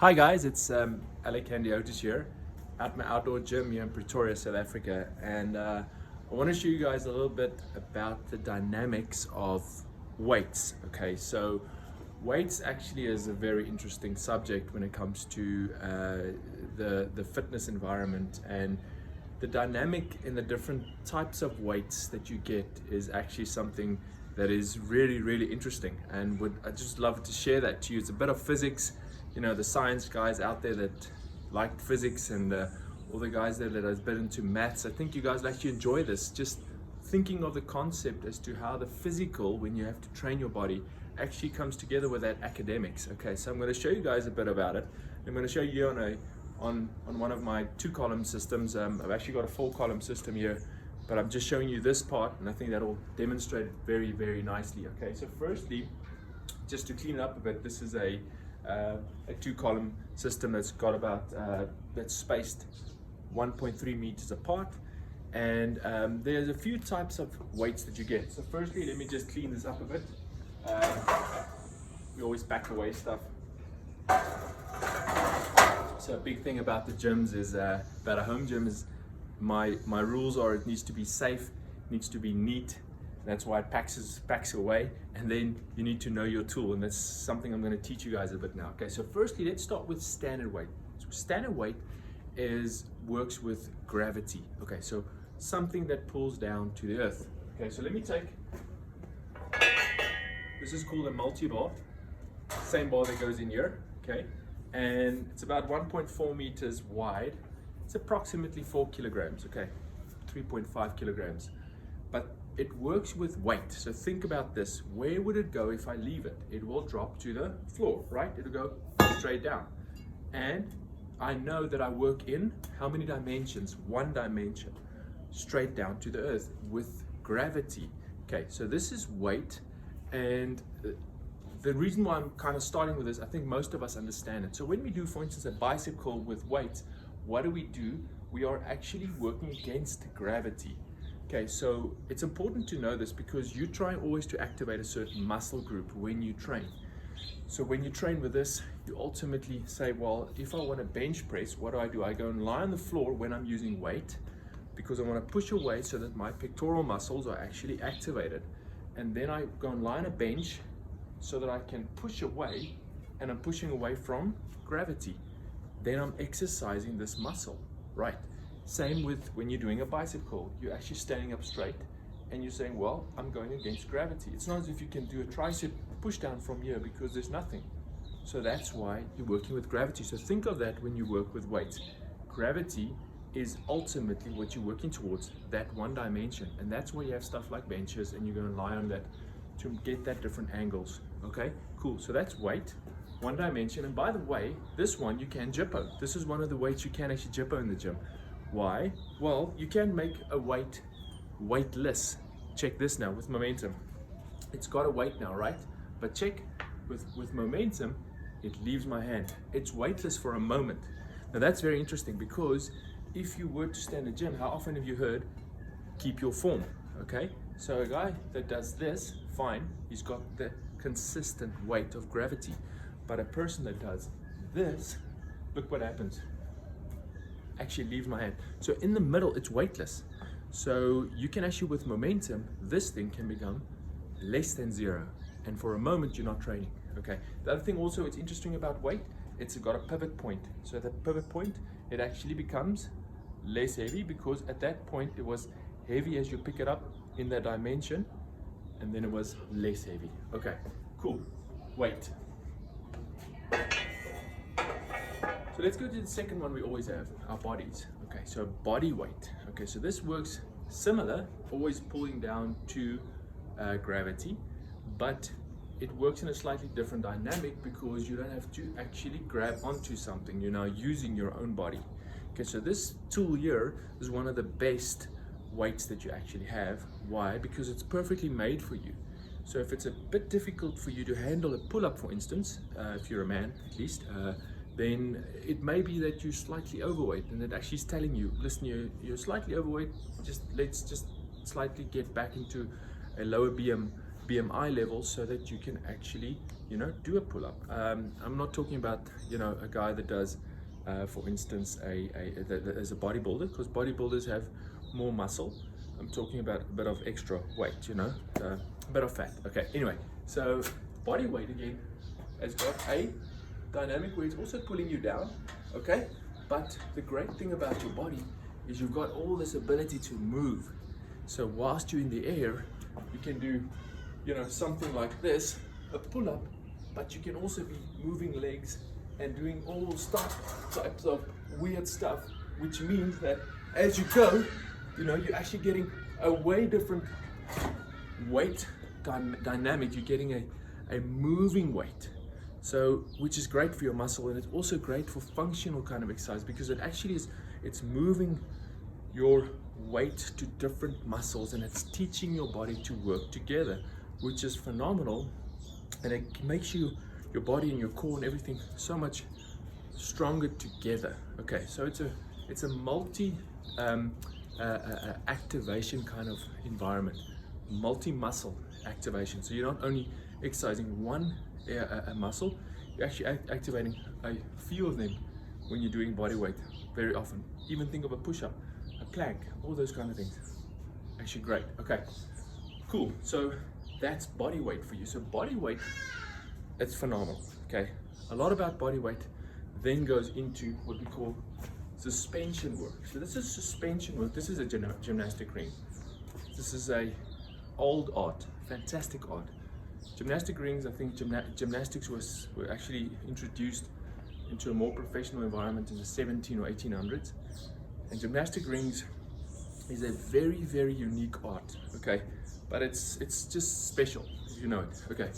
Hi guys, it's Alec Otis here at my outdoor gym here in Pretoria, South Africa, and I want to show you guys a little bit about the dynamics of weights. Okay, so weights actually is a very interesting subject when it comes to the fitness environment, and the dynamic in the different types of weights that you get is actually something that is really interesting, and I just love to share that to you. It's a bit of physics, you know, the science guys out there that like physics, and all the guys there that are a bit into maths. I think you guys will actually enjoy this, just thinking of the concept as to how the physical, when you have to train your body, actually comes together with that academics. Okay, so I'm going to show you guys a bit about it. I'm going to show you on one of my 2-column systems. I've actually got a 4-column system here, but I'm just showing you this part, and I think that'll demonstrate it very nicely. Okay, so firstly, just to clean it up a bit, this is a 2-column system that's got about that's spaced 1.3 meters apart, and there's a few types of weights that you get. So firstly, let me just clean this up a bit. We always pack away stuff. So a big thing about the gyms is about a home gym is my rules are it needs to be safe, it needs to be neat. That's why it packs away, and then you need to know your tool, and that's something I'm going to teach you guys a bit now. Okay, so firstly, let's start with standard weight. So standard weight works with gravity. Okay, so something that pulls down to the earth. Okay, so let me take, this is called a multi-bar, same bar that goes in here. Okay, and it's about 1.4 meters wide. It's approximately 4 kilograms. Okay, 3.5 kilograms, but it works with weight. So think about this. Where would it go if I leave it? It will drop to the floor, right? It'll go straight down. And I know that I work in how many dimensions? 1 dimension, straight down to the earth with gravity. Okay, so this is weight, and the reason why I'm kind of starting with this, I think most of us understand it. So when we do, for instance, a bicep curl with weights, what do? We are actually working against gravity. Okay, so it's important to know this because you try always to activate a certain muscle group when you train. So when you train with this, you ultimately say, well, if I want to bench press, what do? I go and lie on the floor when I'm using weight, because I want to push away so that my pectoral muscles are actually activated. And then I go and lie on a bench so that I can push away, and I'm pushing away from gravity. Then I'm exercising this muscle, right? Same with when you're doing a bicep curl. You're actually standing up straight and you're saying, well, I'm going against gravity. It's not as if you can do a tricep push down from here because there's nothing. So that's why you're working with gravity. So think of that when you work with weights. Gravity is ultimately what you're working towards, that 1 dimension. And that's where you have stuff like benches, and you're going to lie on that to get that different angles. Okay, cool. So that's weight, 1 dimension. And by the way, this one you can jippo. This is one of the weights you can actually jippo in the gym. Why? Well, you can make a weight weightless. Check this now with momentum. It's got a weight now, right? But check with momentum, it leaves my hand. It's weightless for a moment. Now that's very interesting, because if you were to stand in a gym, how often have you heard, keep your form? Okay, so a guy that does this, fine, he's got the consistent weight of gravity. But a person that does this, look what happens. Actually leaves my hand. So in the middle, it's weightless. So you can actually, with momentum, this thing can become less than 0. And for a moment, you're not training. Okay. The other thing also, it's interesting about weight, it's got a pivot point. So at that pivot point, it actually becomes less heavy, because at that point, it was heavy as you pick it up in that dimension, and then it was less heavy. Okay, cool. Weight. So let's go to the second one we always have, our bodies. Okay, so body weight. Okay, so this works similar, always pulling down to gravity, but it works in a slightly different dynamic, because you don't have to actually grab onto something. You're now using your own body. Okay, so this tool here is one of the best weights that you actually have. Why? Because it's perfectly made for you. So if it's a bit difficult for you to handle a pull-up, for instance, if you're a man at least, then it may be that you're slightly overweight, and it actually is telling you, listen, you're slightly overweight, let's just slightly get back into a lower BMI levels so that you can actually, you know, do a pull-up. I'm not talking about, you know, a guy that does, for instance, as a bodybuilder, because bodybuilders have more muscle. I'm talking about a bit of extra weight, you know, a bit of fat. Okay, anyway, so body weight again has got a dynamic where it's also pulling you down, okay? But the great thing about your body is you've got all this ability to move. So whilst you're in the air, you can do, you know, something like this, a pull-up, but you can also be moving legs and doing all types of weird stuff, which means that as you go, you know, you're actually getting a way different weight dynamic. You're getting a moving weight, so which is great for your muscle, and it's also great for functional kind of exercise because it actually is, it's moving your weight to different muscles and it's teaching your body to work together, which is phenomenal, and it makes your body and your core and everything so much stronger together. Okay, so it's a multi activation kind of environment, multi-muscle activation. So you're not only exercising one muscle, you're actually activating a few of them when you're doing body weight very often. Even think of a push-up, a plank, all those kind of things. Actually great. Okay, cool. So that's body weight for you. So body weight, it's phenomenal. Okay, a lot about body weight then goes into what we call suspension work. So this is suspension work. This is a gymnastic ring. This is a old art, fantastic art. Gymnastic rings, I think gymnastics were actually introduced into a more professional environment in the 17 or 1800s. And gymnastic rings is a very, very unique art, okay? But it's just special, if you know it, okay?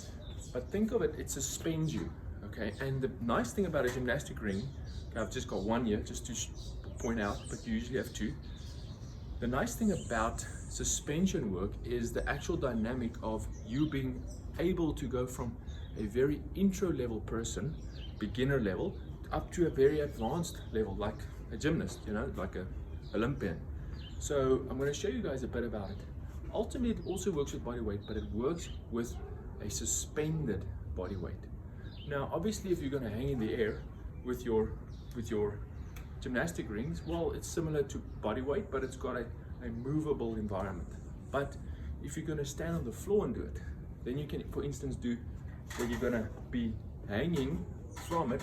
But think of it, it suspends you, okay? And the nice thing about a gymnastic ring, I've just got one here just to point out, but you usually have two. The nice thing about suspension work is the actual dynamic of you being able to go from a very intro level person, beginner level, up to a very advanced level, like a gymnast, you know, like a Olympian. So I'm going to show you guys a bit about it. Ultimately, it also works with body weight, but it works with a suspended body weight. Now, obviously, if you're going to hang in the air with your gymnastic rings, well, it's similar to body weight, but it's got a movable environment. But if you're going to stand on the floor and do it, then you can, for instance, do where you're going to be hanging from it,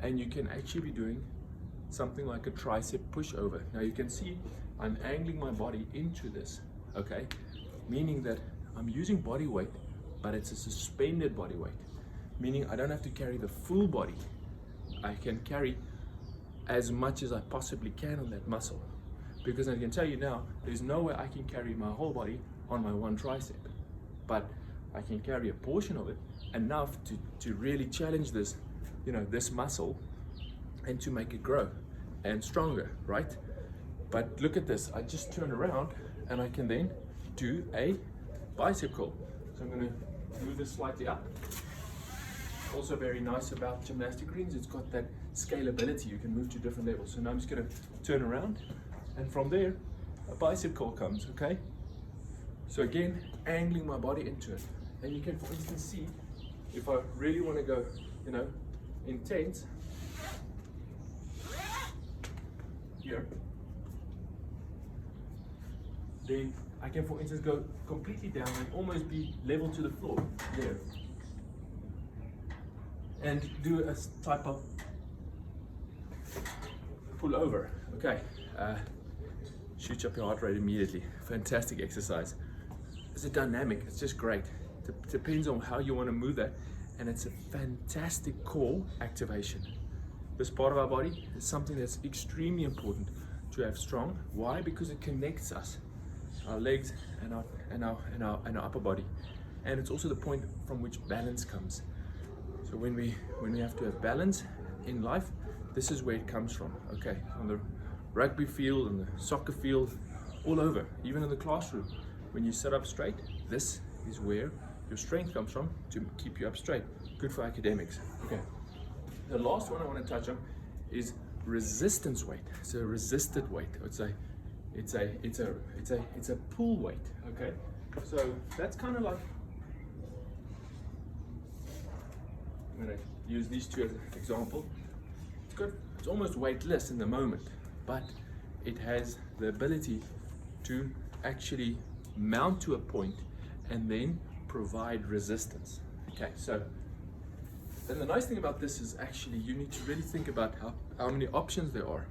and you can actually be doing something like a tricep pushover. Now you can see I'm angling my body into this, okay? Meaning that I'm using body weight, but it's a suspended body weight. Meaning I don't have to carry the full body. I can carry as much as I possibly can on that muscle. Because I can tell you now, there's no way I can carry my whole body on my one tricep. But I can carry a portion of it, enough to really challenge this, you know, this muscle, and to make it grow and stronger, right? But look at this, I just turn around and I can then do a bicep curl. So I'm going to move this slightly up. Also very nice about gymnastic rings, it's got that scalability, you can move to different levels. So now I'm just going to turn around, and from there a bicep curl comes, okay? So again, angling my body into it. And you can, for instance, see if I really want to go, you know, intense here, then I can, for instance, go completely down and almost be level to the floor there, and do a type of pull over. Okay, shoots up your heart rate immediately. Fantastic exercise. It's a dynamic, it's just great. It depends on how you want to move that, and it's a fantastic core activation. This part of our body is something that's extremely important to have strong. Why? Because it connects us, our legs and our upper body, and it's also the point from which balance comes. So when we have to have balance in life, this is where it comes from. Okay, on the rugby field, on the soccer field, all over, even in the classroom. When you sit up straight, this is where your strength comes from to keep you up straight. Good for academics. Okay. The last one I want to touch on is resistance weight. It's a resisted weight. It's a pull weight. Okay. So that's kind of like I'm going to use these two as an example. It's almost weightless in the moment, but it has the ability to actually mount to a point and then provide resistance. Okay, so and the nice thing about this is actually you need to really think about how many options there are,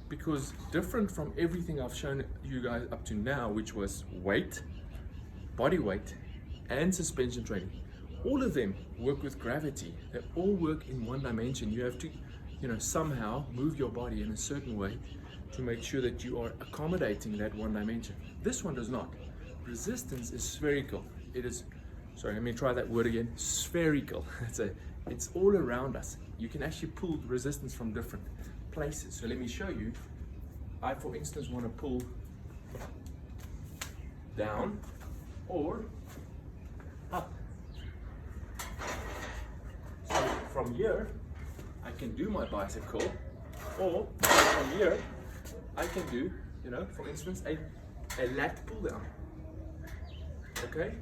because different from everything I've shown you guys up to now, which was weight, body weight, and suspension training, all of them work with gravity. They all work in one dimension. You have to, somehow move your body in a certain way to make sure that you are accommodating that one dimension. This one does not. Resistance is spherical. It is, sorry, let me try that word again, spherical. It's all around us. You can actually pull resistance from different places. So let me show you. I, for instance, want to pull down or up. So from here, I can do my bicep curl, or from here, I can do, for instance, a lat pull down. Okay?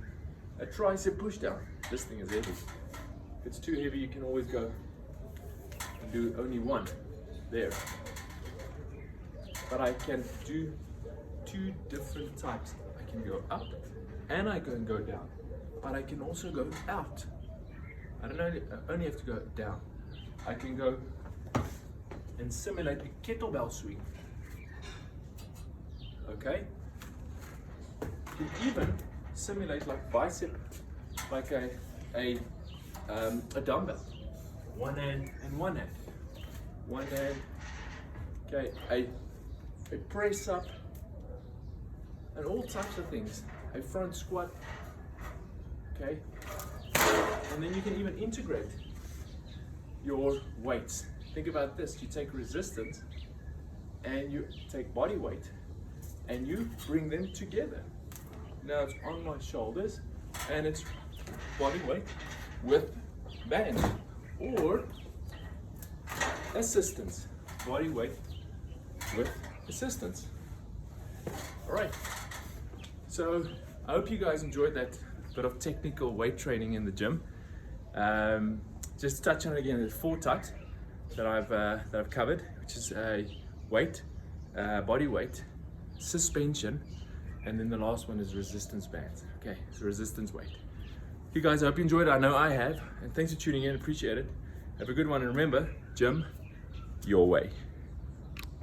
A tricep push down. This thing is heavy. If it's too heavy, you can always go and do only one there. But I can do two different types. I can go up and I can go down. But I can also go out. I only have to go down. I can go and simulate a kettlebell swing. Okay? You can even simulate like bicep, like a dumbbell. One hand and one hand. One hand. Okay, a press up, and all types of things. A front squat. Okay, and then you can even integrate your weights. Think about this: you take resistance, and you take body weight, and you bring them together. Now it's on my shoulders, and it's body weight with band, or assistance, body weight with assistance. All right, so I hope you guys enjoyed that bit of technical weight training in the gym. Just to touch on it again, there's 4 types that I've covered, which is weight, body weight, suspension, and then the last one is resistance bands. Okay, so resistance weight. You guys, I hope you enjoyed it. I know I have, and thanks for tuning in. Appreciate it. Have a good one, and remember, gym your way.